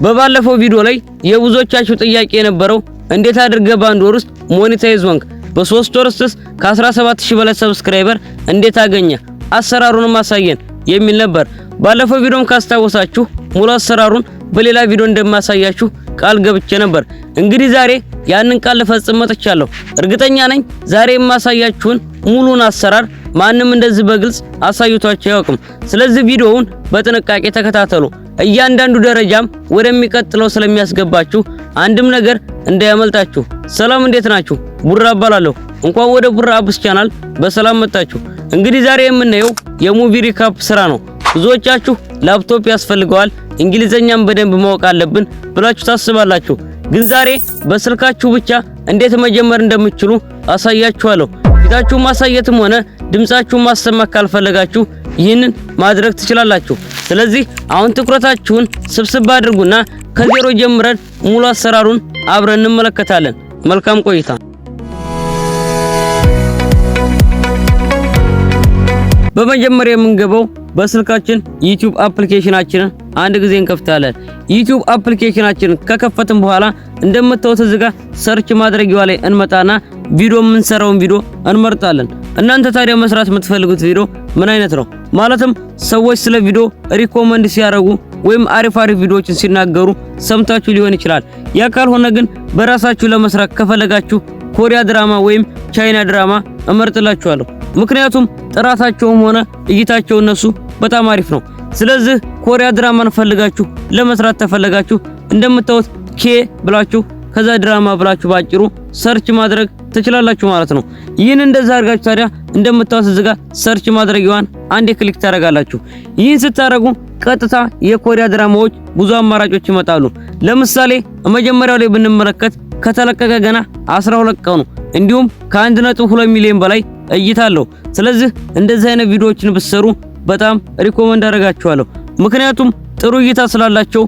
በባለፈው ቪዲዮ ላይ የብዙዎቻችሁ ጥያቄ የነበረው እንዴት አድርገህ በአንድ ወር ውስጥ ሞኔታይዝ ሆንክ፣ በ3 ወር ውስጥ ከ17000 በላይ ሰብስክራይበር እንዴት አገኘ፣ አሰራሩንም አሳየን የሚል ነበር። ባለፈው ቪዲዮም ካስታወሳችሁ ሙሉ አሰራሩን በሌላ ቪዲዮ እንደማሳያችሁ ቃል ገብቼ ነበር። እንግዲህ ዛሬ ያንን ቃል ልፈጽም መጥቻለሁ። እርግጠኛ ነኝ ዛሬ የማሳያችሁን ሙሉን አሰራር ማንም እንደዚህ በግልጽ አሳይቷችሁ አያውቅም። ስለዚህ ቪዲዮውን በጥንቃቄ ተከታተሉ። እያንዳንዱ ደረጃም ወደሚቀጥለው ስለሚያስገባችሁ አንድም ነገር እንዳያመልጣችሁ። ሰላም እንዴት ናችሁ? ቡራ እባላለሁ። እንኳን ወደ ቡራ አፕስ ቻናል በሰላም መጣችሁ። እንግዲህ ዛሬ የምናየው የሙቪ ሪካፕ ስራ ነው። ብዙዎቻችሁ ላፕቶፕ ያስፈልገዋል፣ እንግሊዘኛም በደንብ ማወቅ አለብን ብላችሁ ታስባላችሁ። ግን ዛሬ በስልካችሁ ብቻ እንዴት መጀመር እንደምትችሉ አሳያችኋለሁ። ፊታችሁን ማሳየትም ሆነ ድምጻችሁን ማሰማት ካልፈለጋችሁ ይህንን ማድረግ ትችላላችሁ። ስለዚህ አሁን ትኩረታችሁን ስብስብ አድርጉና ከዜሮ ጀምረን ሙሉ አሰራሩን አብረን እንመለከታለን። መልካም ቆይታ። በመጀመሪያ የምንገባው በስልካችን ዩቲዩብ አፕሊኬሽናችንን አንድ ጊዜ እንከፍታለን። ዩቲዩብ አፕሊኬሽናችንን ከከፈትን በኋላ እንደምታዩት እዚህ ጋር ሰርች ማድረጊያው ላይ እንመጣና ቪዲዮ የምንሰራውን ቪዲዮ እንመርጣለን። እናንተ ታዲያ መስራት የምትፈልጉት ቪዲዮ ምን አይነት ነው? ማለትም ሰዎች ስለ ቪዲዮ ሪኮመንድ ሲያደርጉ ወይም አሪፍ ቪዲዮዎችን ሲናገሩ ሰምታችሁ ሊሆን ይችላል። ያ ካልሆነ ግን በራሳችሁ ለመስራት ከፈለጋችሁ ኮሪያ ድራማ ወይም ቻይና ድራማ እመርጥላችኋለሁ። ምክንያቱም ጥራታቸውም ሆነ እይታቸው እነሱ በጣም አሪፍ ነው። ስለዚህ ኮሪያ ድራማን ፈልጋችሁ ለመስራት ተፈለጋችሁ እንደምታዩት ኬ ብላችሁ ከዛ ድራማ ብላችሁ ባጭሩ ሰርች ማድረግ ትችላላችሁ ማለት ነው። ይህን እንደዛ አድርጋችሁ ታዲያ እንደምታዩት እዚህ ጋር ሰርች ማድረጊያዋን አንዴ ክሊክ ታደርጋላችሁ። ይህን ስታደርጉ ቀጥታ የኮሪያ ድራማዎች ብዙ አማራጮች ይመጣሉ። ለምሳሌ መጀመሪያው ላይ ብንመለከት ከተለቀቀ ገና 12 ቀኑ እንዲሁም ከ1.2 ሚሊዮን በላይ እይታ አለው። ስለዚህ እንደዚህ አይነት ቪዲዮዎችን ብትሰሩ በጣም ሪኮመንድ አደርጋችኋለሁ። ምክንያቱም ጥሩ እይታ ስላላቸው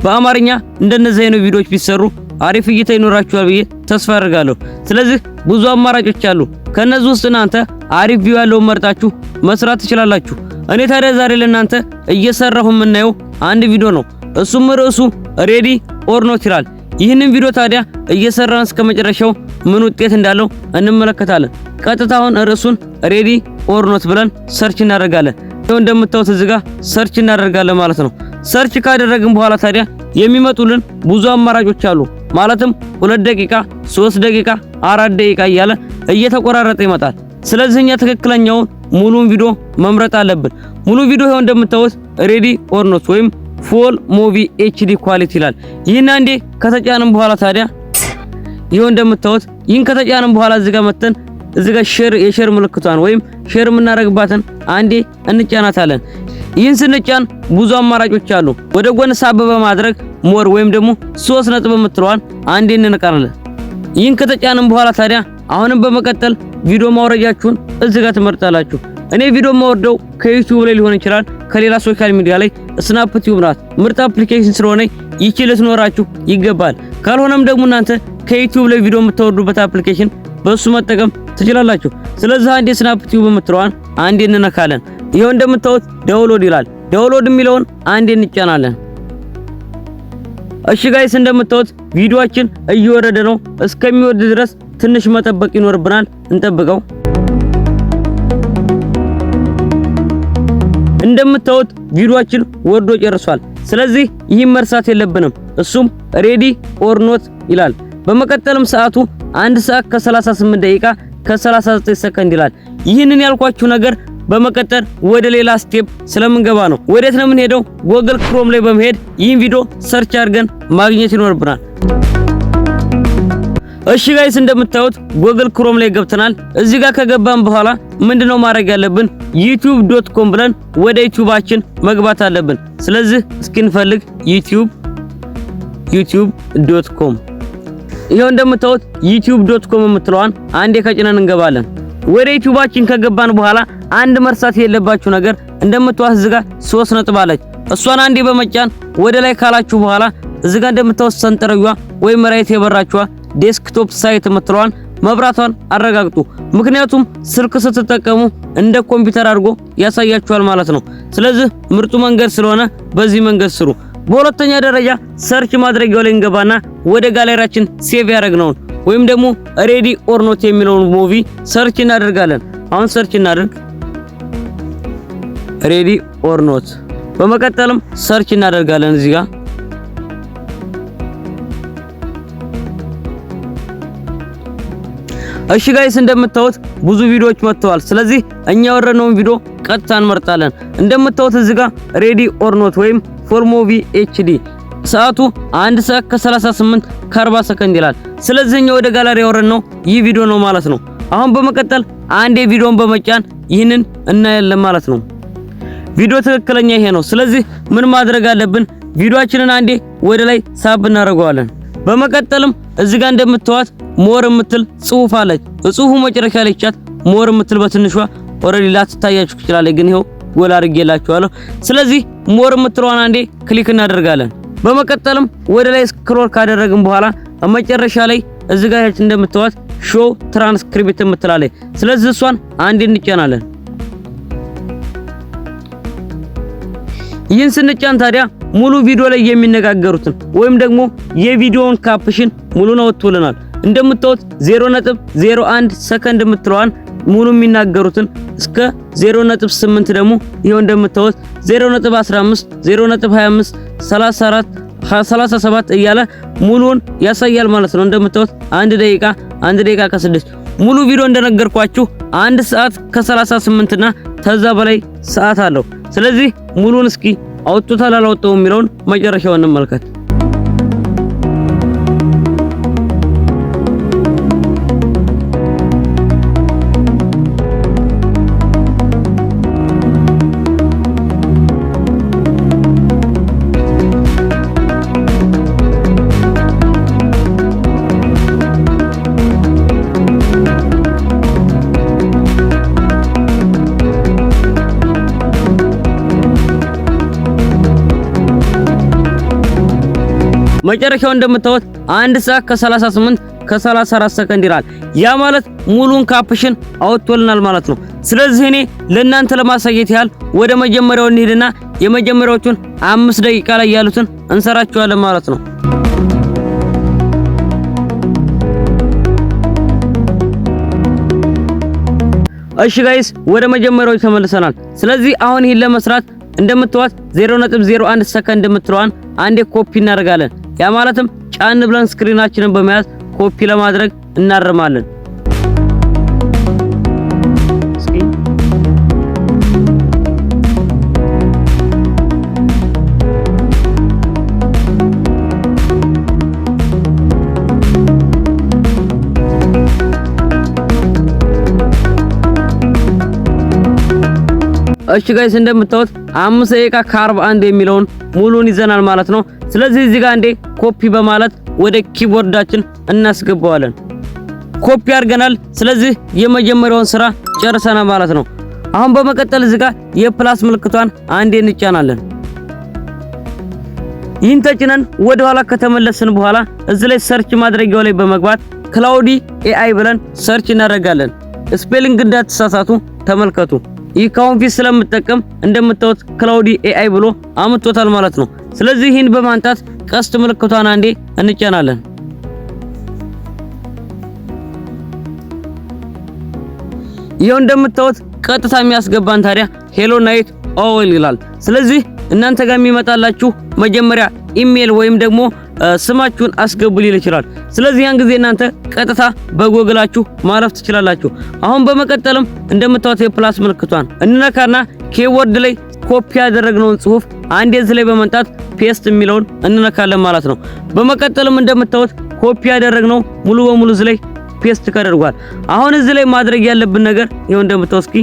በአማርኛ እንደነዚህ አይነት ቪዲዮዎች ቢሰሩ አሪፍ እይታ ይኖራችኋል ብዬ ተስፋ አደርጋለሁ። ስለዚህ ብዙ አማራጮች አሉ። ከነዚህ ውስጥ እናንተ አሪፍ ቪው ያለው መርጣችሁ መስራት ትችላላችሁ። እኔ ታዲያ ዛሬ ለእናንተ እየሰራሁ የምናየው አንድ ቪዲዮ ነው። እሱም ርዕሱ ሬዲ ኦር ኖት ይላል። ይህንን ቪዲዮ ታዲያ እየሰራን እስከመጨረሻው ምን ውጤት እንዳለው እንመለከታለን። ቀጥታ አሁን ርዕሱን ሬዲ ኦር ኖት ብለን ሰርች እናደርጋለን። ይሄው እንደምታዩት እዚህ ጋር ሰርች እናደርጋለን ማለት ነው። ሰርች ካደረግን በኋላ ታዲያ የሚመጡልን ብዙ አማራጮች አሉ። ማለትም 2 ደቂቃ፣ 3 ደቂቃ፣ 4 ደቂቃ እያለ እየተቆራረጠ ይመጣል። ስለዚህ እኛ ትክክለኛውን ሙሉን ቪዲዮ መምረጥ አለብን። ሙሉ ቪዲዮ ይሄው እንደምታዩት ሬዲ ኦር ኖት ወይም ፉል ሙቪ ኤችዲ ኳሊቲ ይላል። ይህን አንዴ ከተጫንም በኋላ ታዲያ ይሄው እንደምታዩት ይህን ከተጫንም በኋላ እዚህ ጋር መተን እዚህ ጋር የሼር ምልክቷን ወይም ሼር የምናደርግባትን አንዴ እንጫናታለን። ይህን ስንጫን ብዙ አማራጮች አሉ። ወደ ጎን ሳብ በማድረግ ሞር ወይም ደግሞ 3 ነጥብ የምትለዋን አንዴ እንነካለን። ይህን ከተጫንም በኋላ ታዲያ አሁንም በመቀጠል ቪዲዮ ማውረጃችሁን እዚህ ጋር ትመርጣላችሁ። እኔ ቪዲዮ ማውረደው ከዩቲዩብ ላይ ሊሆን ይችላል፣ ከሌላ ሶሻል ሚዲያ ላይ ስናፕ ቲዩብ ናት ምርጥ አፕሊኬሽን ስለሆነ ይቺ ልትኖራችሁ ይገባል። ካልሆነም ደግሞ እናንተ ከዩቲዩብ ላይ ቪዲዮ የምታወርዱበት አፕሊኬሽን በሱ መጠቀም ትችላላችሁ። ስለዚህ አንዴ ስናፕ ቲዩብ የምትለዋን አንዴ እንነካለን። ይሄው እንደምታዩት ዳውንሎድ ይላል። ዳውንሎድ የሚለውን አንዴ እንጫናለን። እሺ ጋይስ እንደምታዩት ቪዲዮአችን እየወረደ ነው። እስከሚወርድ ድረስ ትንሽ መጠበቅ ይኖርብናል። እንጠብቀው። እንደምታዩት ቪዲዮአችን ወርዶ ጨርሷል። ስለዚህ ይህን መርሳት የለብንም። እሱም ሬዲ ኦር ኖት ይላል። በመቀጠልም ሰዓቱ 1 ሰዓት ከ38 ደቂቃ ከ39 ሰከንድ ይላል። ይህንን ያልኳችሁ ነገር በመቀጠል ወደ ሌላ ስቴፕ ስለምንገባ ነው። ወዴት ነው የምንሄደው? ጎግል ክሮም ላይ በመሄድ ይህን ቪዲዮ ሰርች አድርገን ማግኘት ይኖርብናል። እሺ ጋይስ እንደምታዩት ጎግል ክሮም ላይ ገብተናል። እዚህ ጋር ከገባን በኋላ ምንድነው ማድረግ ያለብን? youtube.com ብለን ወደ ዩቲዩባችን መግባት አለብን። ስለዚህ እስኪንፈልግ youtube.com ይሄው እንደምታዩት youtube.com የምትለዋን አንዴ ከጭነን እንገባለን። ወደ ዩቲዩባችን ከገባን በኋላ አንድ መርሳት የሌለባችሁ ነገር እንደምታዩት እዚህ ጋር 3 ነጥብ አለች። እሷን አንዴ በመጫን ወደ ላይ ካላችሁ በኋላ እዚህ ጋር እንደምታዩት ሰንጠረዥዋ ወይም ራይት የበራችዋ ዴስክቶፕ ሳይት የምትለዋን መብራቷን አረጋግጡ። ምክንያቱም ስልክ ስትጠቀሙ እንደ ኮምፒውተር አድርጎ ያሳያችኋል ማለት ነው። ስለዚህ ምርጡ መንገድ ስለሆነ በዚህ መንገድ ስሩ። በሁለተኛ ደረጃ ሰርች ማድረጊያው ላይ እንገባና ወደ ጋለሪያችን ሴቭ ያደረግነውን ወይም ደግሞ ሬዲ ኦር ኖት የሚለውን ሙቪ ሰርች እናደርጋለን። አሁን ሰርች እናደርግ ሬዲ ኦር ኖት። በመቀጠልም ሰርች እናደርጋለን እዚህ ጋር እሺ ጋይስ እንደምታዩት ብዙ ቪዲዮዎች መጥተዋል። ስለዚህ እኛ ያወረድነውን ቪዲዮ ቀጥታ እንመርጣለን። እንደምታዩት እዚህ ጋር ሬዲ ኦር ኖት ወይም ፎር ሙቪ ኤችዲ ሰዓቱ 1 ሰዓት ከ38 ከ40 ሰከንድ ይላል። ስለዚህ እኛ ወደ ጋላሪ ያወረድነው ይህ ቪዲዮ ነው ማለት ነው። አሁን በመቀጠል አንዴ ቪዲዮን በመጫን ይህንን እናያለን ማለት ነው። ቪዲዮ ትክክለኛ ይሄ ነው። ስለዚህ ምን ማድረግ አለብን? ቪዲዮአችንን አንዴ ወደ ላይ ሳብ እናደርገዋለን። በመቀጠልም እዚህ ጋር እንደምታዩት ሞር የምትል ጽሁፍ አለች። ጽሁፉ መጨረሻ ላይ ቻት ሞር የምትል በትንሿ ኦሬዲ ላትታያችሁ ይችላል፣ ግን ይሄው ጎላ አድርጌላችኋለሁ። ስለዚህ ሞር የምትለዋን አንዴ ክሊክ እናደርጋለን። በመቀጠልም ወደ ላይ ስክሮል ካደረግን በኋላ መጨረሻ ላይ እዚህ ጋር እንደምታዩት ሾው ትራንስክሪፕት የምትላለች። ስለዚህ እሷን አንዴ እንጫናለን። ይህን ስንጫን ታዲያ ሙሉ ቪዲዮ ላይ የሚነጋገሩትን ወይም ደግሞ የቪዲዮውን ካፕሽን ሙሉ ነው ወጥቶልናል። እንደምታዩት 0.01 ሰከንድ የምትለዋን ሙሉ የሚናገሩትን እስከ 0.8 ደግሞ ይሄው እንደምታዩት 0.15 0.25 34 37 እያለ ሙሉን ያሳያል ማለት ነው። እንደምታዩት 1 ደቂቃ ከ6 ሙሉ ቪዲዮ እንደነገርኳችሁ 1 ሰዓት ከ38 እና ከዛ በላይ ሰዓት አለው። ስለዚህ ሙሉን እስኪ አውጥቶታል አላወጣውም የሚለውን መጨረሻውን እንመልከት። መጨረሻው እንደምታዩት 1 ሰዓት ከ38 ከ34 ሰከንድ ይላል። ያ ማለት ሙሉን ካፕሽን አውጥቶልናል ማለት ነው። ስለዚህ እኔ ለእናንተ ለማሳየት ያህል ወደ መጀመሪያው እንሂድና የመጀመሪያዎቹን 5 ደቂቃ ላይ ያሉትን እንሰራቸዋለን ማለት ነው። እሺ ጋይስ ወደ መጀመሪያው ተመልሰናል። ስለዚህ አሁን ይሄን ለመስራት እንደምታዩት 0.01 ሰከንድ የምትለዋን አንዴ ኮፒ እናደርጋለን። ያ ማለትም ጫን ብለን ስክሪናችንን በመያዝ ኮፒ ለማድረግ እናርማለን። እሺ ጋይስ እንደምታዩት 5 ደቂቃ ከ41 የሚለውን ሙሉን ይዘናል ማለት ነው። ስለዚህ እዚህ ጋር አንዴ ኮፒ በማለት ወደ ኪቦርዳችን እናስገባዋለን። ኮፒ አድርገናል። ስለዚህ የመጀመሪያውን ስራ ጨርሰናል ማለት ነው። አሁን በመቀጠል እዚህ ጋር የፕላስ ምልክቷን አንዴ እንጫናለን። ይህን ተጭነን ወደ ኋላ ከተመለስን በኋላ እዚህ ላይ ሰርች ማድረጊያው ላይ በመግባት ክላውዲ ኤአይ ብለን ሰርች እናደርጋለን። ስፔሊንግ እንዳትሳሳቱ ተመልከቱ። ይህ ካሁን ፊት ስለምጠቀም እንደምታዩት ክላውዲ ኤአይ ብሎ አምጥቶታል ማለት ነው። ስለዚህ ይህን በማንጣት ቀስት ምልክቷን አንዴ እንጫናለን። ይሄው እንደምታዩት ቀጥታ የሚያስገባን ታዲያ ሄሎ ናይት ኦል ይላል። ስለዚህ እናንተ ጋር የሚመጣላችሁ መጀመሪያ ኢሜል ወይም ደግሞ ስማችሁን አስገቡ ሊል ይችላል። ስለዚህ ያን ጊዜ እናንተ ቀጥታ በጎግላችሁ ማለፍ ትችላላችሁ። አሁን በመቀጠልም እንደምታዩት የፕላስ ምልክቷን እንነካና ኪቦርድ ላይ ኮፒ ያደረግነውን ጽሁፍ አንዴ እዚህ ላይ በመንጣት ፔስት የሚለውን እንነካለን ማለት ነው። በመቀጠልም እንደምታዩት ኮፒ ያደረግነው ሙሉ በሙሉ እዚህ ላይ ፔስት ተደርጓል። አሁን እዚህ ላይ ማድረግ ያለብን ነገር ይሄው እንደምታዩት እስኪ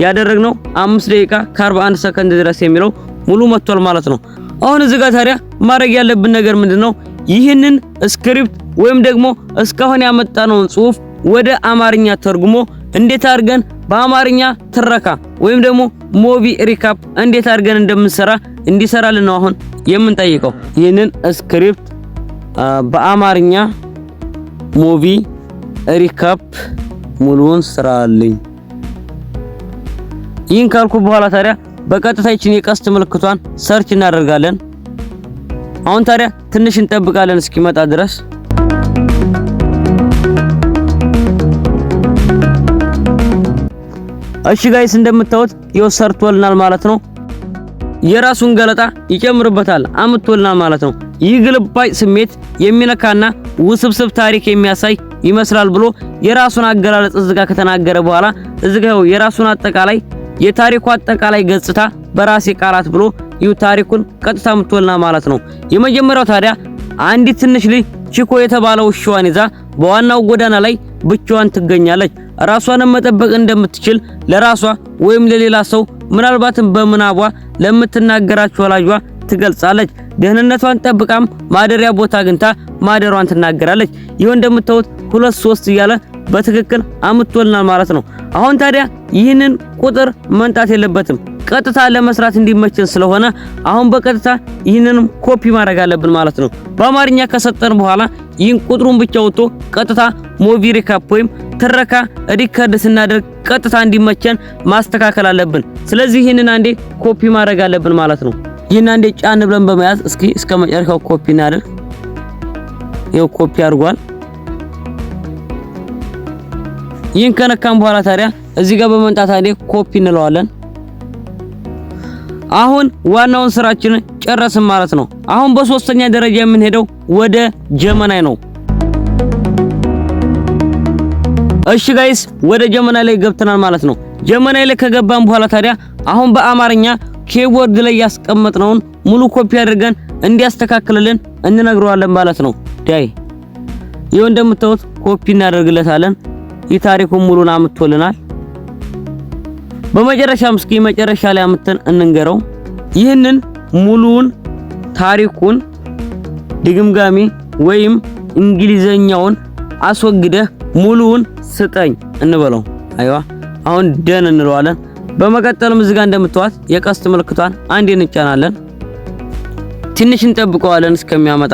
ያደረግነው 5 ደቂቃ ከ41 ሰከንድ ድረስ የሚለው ሙሉ መጥቷል ማለት ነው። አሁን እዚህ ጋር ታዲያ ማድረግ ያለብን ነገር ምንድነው? ይህንን ስክሪፕት ወይም ደግሞ እስካሁን ያመጣነውን ጽሁፍ ወደ አማርኛ ተርጉሞ እንዴት አድርገን በአማርኛ ትረካ ወይም ደግሞ ሙቪ ሪካፕ እንዴት አድርገን እንደምንሰራ እንዲሰራልን ነው አሁን የምንጠይቀው። ይህንን ስክሪፕት በአማርኛ ሙቪ ሪካፕ ሙሉውን ስራልኝ። ይህን ካልኩ በኋላ ታዲያ በቀጥታ ይችን የቀስት ምልክቷን ሰርች እናደርጋለን። አሁን ታዲያ ትንሽ እንጠብቃለን እስኪመጣ ድረስ። እሺ ጋይስ እንደምታዩት ይኸው ሰርቶልናል ማለት ነው። የራሱን ገለጣ ይጨምርበታል አምጥቶልናል ማለት ነው። ይህ ግልባጭ ስሜት የሚነካና ውስብስብ ታሪክ የሚያሳይ ይመስላል ብሎ የራሱን አገላለጽ እዝጋ ከተናገረ በኋላ እዝጋው የራሱን አጠቃላይ የታሪኩ አጠቃላይ ገጽታ በራሴ ቃላት ብሎ ይሁ ታሪኩን ቀጥታ አምጥቶልናል ማለት ነው። የመጀመሪያው ታዲያ አንዲት ትንሽ ልጅ ቺኮ የተባለው ውሻዋን ይዛ በዋናው ጎዳና ላይ ብቻዋን ትገኛለች። ራሷንም መጠበቅ እንደምትችል ለራሷ ወይም ለሌላ ሰው ምናልባትም በምናቧ ለምትናገራቸው ወላጇ ትገልጻለች። ደህንነቷን ጠብቃም ማደሪያ ቦታ አግኝታ ማደሯን ትናገራለች። ይሄው እንደምታዩት 2 3 እያለ በትክክል አምጥቶልናል ማለት ነው። አሁን ታዲያ ይህንን ቁጥር መንጣት የለበትም ቀጥታ ለመስራት እንዲመችን ስለሆነ አሁን በቀጥታ ይህንንም ኮፒ ማድረግ አለብን ማለት ነው። በአማርኛ ከሰጠን በኋላ ይህን ቁጥሩን ብቻ ወጥቶ ቀጥታ ሙቪ ሪካፕ ወይም ትረካ ሪከርድ ስናደርግ ቀጥታ እንዲመቸን ማስተካከል አለብን። ስለዚህ ይህንን አንዴ ኮፒ ማድረግ አለብን ማለት ነው። ይህን አንዴ ጫን ብለን በመያዝ እስከ መጨረሻው ኮፒ እናድርግ። ይሄው ኮፒ አድርጓል። ይህን ከነካም በኋላ ታዲያ እዚህ ጋር በመንጣት አንዴ ኮፒ እንለዋለን። አሁን ዋናውን ስራችንን ጨረስን ማለት ነው። አሁን በሶስተኛ ደረጃ የምንሄደው ወደ ጀመናይ ነው። እሺ ጋይስ ወደ ጀመናይ ላይ ገብተናል ማለት ነው። ጀመናይ ላይ ከገባን በኋላ ታዲያ አሁን በአማርኛ ኪቦርድ ላይ ያስቀመጥነውን ሙሉ ኮፒ አድርገን እንዲያስተካክልልን እንነግረዋለን ማለት ነው። ዳይ ይሄው እንደምታዩት ኮፒ እናደርግለታለን። የታሪኩን ሙሉን አምጥቶልናል። በመጨረሻም እስኪ መጨረሻ ላይ አምጥተን እንንገረው። ይህንን ሙሉውን ታሪኩን ድግምጋሚ ወይም እንግሊዘኛውን አስወግደህ ሙሉውን ስጠኝ እንበለው። አይዋ አሁን ደን እንለዋለን። በመቀጠልም እዚህ ጋር እንደምታዩት የቀስት ምልክቷን አንዴ እንጫናለን። ትንሽ እንጠብቀዋለን እስከሚያመጣ።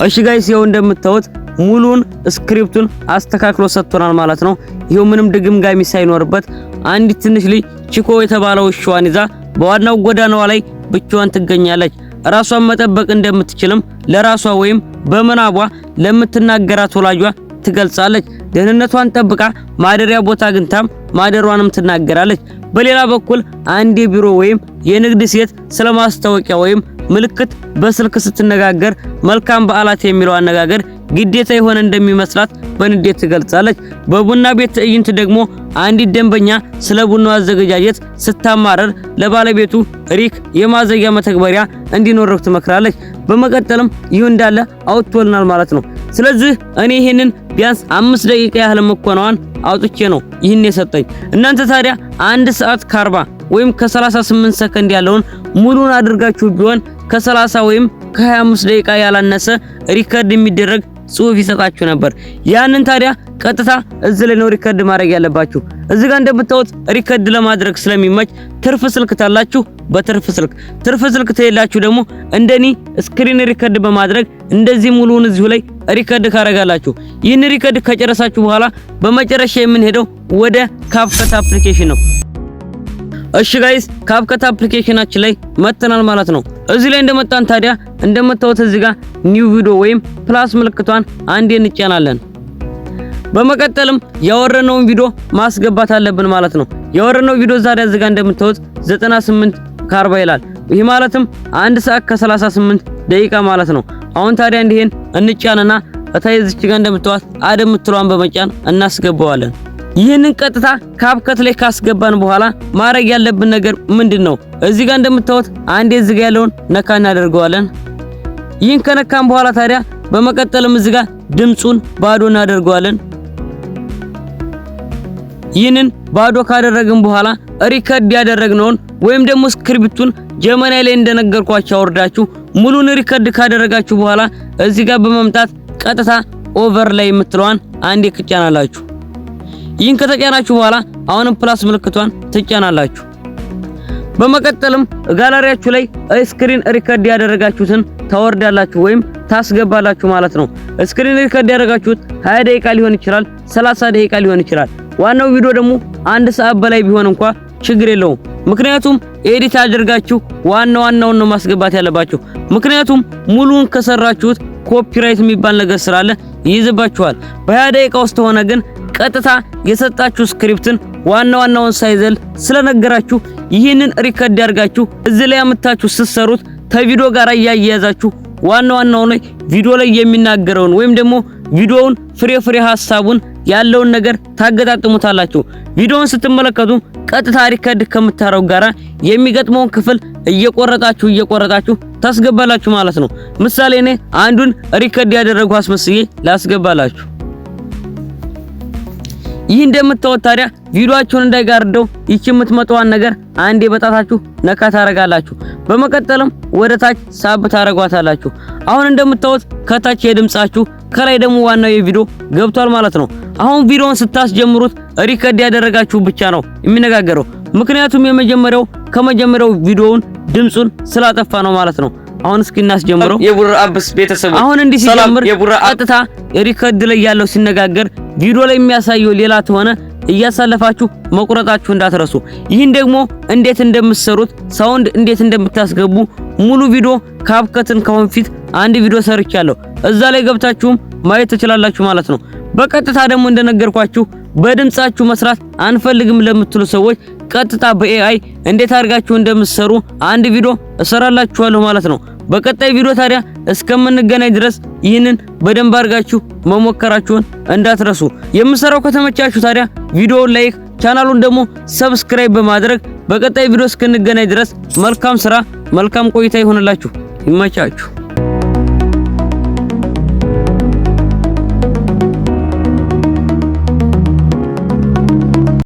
እሺ ጋይስ ይኸው እንደምታዩት ሙሉን ስክሪፕቱን አስተካክሎ ሰጥቶናል ማለት ነው። ይኸው ምንም ድግምጋሚ ሳይኖርበት አንዲት ትንሽ ልጅ ቺኮ የተባለው ውሻዋን ይዛ በዋናው ጎዳናዋ ላይ ብቻዋን ትገኛለች። ራሷን መጠበቅ እንደምትችልም ለራሷ ወይም በመናቧ ለምትናገራት ወላጇ ትገልጻለች። ደህንነቷን ጠብቃ ማደሪያ ቦታ አግኝታም ማደሯንም ትናገራለች። በሌላ በኩል አንድ የቢሮ ወይም የንግድ ሴት ስለማስታወቂያ ወይም ምልክት በስልክ ስትነጋገር መልካም በዓላት የሚለው አነጋገር ግዴታ የሆነ እንደሚመስላት በንዴት ትገልጻለች። በቡና ቤት ትዕይንት ደግሞ አንዲት ደንበኛ ስለ ቡናው አዘገጃጀት ስታማረር ለባለቤቱ ሪክ የማዘጊያ መተግበሪያ እንዲኖረው ትመክራለች። በመቀጠልም ይህ እንዳለ አውጥቶልናል ማለት ነው። ስለዚህ እኔ ይሄንን ቢያንስ 5 ደቂቃ ያህል መኮናዋን አውጥቼ ነው ይህን የሰጠኝ። እናንተ ታዲያ 1 ሰዓት ከ40 ወይም ከ38 ሰከንድ ያለውን ሙሉን አድርጋችሁ ቢሆን ከ30 ወይም ከ25 ደቂቃ ያላነሰ ሪከርድ የሚደረግ ጽሁፍ ይሰጣችሁ ነበር። ያንን ታዲያ ቀጥታ እዚህ ላይ ነው ሪከርድ ማድረግ ያለባችሁ። እዚህ ጋር እንደምታዩት ሪከርድ ለማድረግ ስለሚመች ትርፍ ስልክ ታላችሁ በትርፍ ስልክ ተየላችሁ ደግሞ እንደኔ ስክሪን ሪከርድ በማድረግ እንደዚህ ሙሉውን እዚሁ ላይ ሪከርድ ካረጋላችሁ። ይህን ሪከርድ ከጨረሳችሁ በኋላ በመጨረሻ የምንሄደው ወደ ካፕከት አፕሊኬሽን ነው። እሺ ጋይስ ካፕከት አፕሊኬሽናችን ላይ መተናል ማለት ነው። እዚህ ላይ እንደመጣን ታዲያ እንደምታዩት እዚህ ጋር ኒው ቪዲዮ ወይም ፕላስ ምልክቷን አንዴ እንጫናለን። በመቀጠልም ያወረነውን ቪዲዮ ማስገባት አለብን ማለት ነው። ያወረነው ቪዲዮ ዛሬ እዚህ ጋር እንደምታዩት 98 ከ40 ይላል። ይህ ማለትም 1 ሰዓት ከ38 ደቂቃ ማለት ነው። አሁን ታዲያ እንዲህን እንጫንና እታይ እዚች ጋር እንደምታዩት አደም ምትሏን በመጫን እናስገባዋለን። ይህንን ቀጥታ ካፕከት ላይ ካስገባን በኋላ ማድረግ ያለብን ነገር ምንድነው? እዚህ ጋር እንደምታዩት አንዴ እዚህ ጋር ያለውን ነካ እናደርገዋለን። ይህን ከነካን በኋላ ታዲያ በመቀጠልም እዚህ ጋር ድምጹን ባዶ እናደርገዋለን። ይህንን ባዶ ካደረግን በኋላ ሪከርድ ያደረግነውን ወይም ደግሞ ስክሪፕቱን ጀመናይ ላይ እንደነገርኳችሁ አወርዳችሁ ሙሉን ሪከርድ ካደረጋችሁ በኋላ እዚህ ጋር በመምጣት ቀጥታ ኦቨር ላይ የምትለዋን አንዴ ትጫናላችሁ። ይህን ከተጫናችሁ በኋላ አሁንም ፕላስ ምልክቷን ትጫናላችሁ። በመቀጠልም ጋላሪያችሁ ላይ ስክሪን ሪከርድ ያደረጋችሁትን ታወርዳላችሁ ወይም ታስገባላችሁ ማለት ነው። ስክሪን ሪከርድ ያደረጋችሁት 20 ደቂቃ ሊሆን ይችላል፣ 30 ደቂቃ ሊሆን ይችላል። ዋናው ቪዲዮ ደግሞ 1 ሰዓት በላይ ቢሆን እንኳን ችግር የለውም። ምክንያቱም ኤዲት አድርጋችሁ ዋናውን ነው ማስገባት ያለባችሁ። ምክንያቱም ሙሉን ከሰራችሁት ኮፒራይት የሚባል ነገር ስላለ ይይዝባችኋል። በ20 ደቂቃ ውስጥ ሆነ ግን ቀጥታ የሰጣችሁ ስክሪፕትን ዋናውን ሳይዘል ስለነገራችሁ ይህንን ሪከርድ ያርጋችሁ እዚህ ላይ አመጣችሁ ስትሰሩት ከቪዲዮ ጋር ያያያዛችሁ ዋናውን ቪዲዮ ላይ የሚናገረውን ወይም ደግሞ ቪዲዮውን ፍሬ ሐሳቡን ያለውን ነገር ታገጣጥሙታላችሁ። ቪዲዮውን ስትመለከቱ ቀጥታ ሪከርድ ከምታረው ጋራ የሚገጥመውን ክፍል እየቆረጣችሁ ታስገባላችሁ ማለት ነው። ምሳሌ እኔ አንዱን ሪከርድ ያደረጉ አስመስዬ ላስገባላችሁ። ይህ እንደምታዩት ታዲያ ቪዲዮአችሁን እንዳይጋርደው ይቺ የምትመጣዋን ነገር አንዴ በጣታችሁ ነካ ታረጋላችሁ። በመቀጠልም ወደ ታች ሳብ ታረጓታላችሁ። አሁን እንደምታዩት ከታች የድምጻችሁ ከላይ ደግሞ ዋናው የቪዲዮ ገብቷል ማለት ነው። አሁን ቪዲዮውን ስታስጀምሩት ሪከርድ ያደረጋችሁ ብቻ ነው የሚነጋገረው። ምክንያቱም ከመጀመሪያው ቪዲዮውን ድምጹን ስላጠፋ ነው ማለት ነው። አሁን እስኪ እናስጀምረው። የቡራ አብስ ቤተሰብ አሁን እንዲህ ሲጀምር ቀጥታ ሪከርድ ላይ ያለው ሲነጋገር ቪዲዮ ላይ የሚያሳየው ሌላ ተሆነ እያሳለፋችሁ መቁረጣችሁ እንዳትረሱ። ይህን ደግሞ እንዴት እንደምትሰሩት ሳውንድ እንዴት እንደምታስገቡ ሙሉ ቪዲዮ ካፕከትን ከሆን ፊት አንድ ቪዲዮ ሰርቻለሁ። እዛ ላይ ገብታችሁም ማየት ትችላላችሁ ማለት ነው። በቀጥታ ደግሞ እንደነገርኳችሁ በድምጻችሁ መስራት አንፈልግም ለምትሉ ሰዎች ቀጥታ በኤአይ እንዴት አድርጋችሁ እንደምትሰሩ አንድ ቪዲዮ እሰራላችኋለሁ ማለት ነው። በቀጣይ ቪዲዮ ታዲያ እስከምንገናኝ ድረስ ይህንን በደንብ አድርጋችሁ መሞከራችሁን እንዳትረሱ። የምሰራው ከተመቻችሁ ታዲያ ቪዲዮውን ላይክ፣ ቻናሉን ደግሞ ሰብስክራይብ በማድረግ በቀጣይ ቪዲዮ እስክንገናኝ ድረስ መልካም ስራ፣ መልካም ቆይታ ይሆንላችሁ። ይመቻችሁ።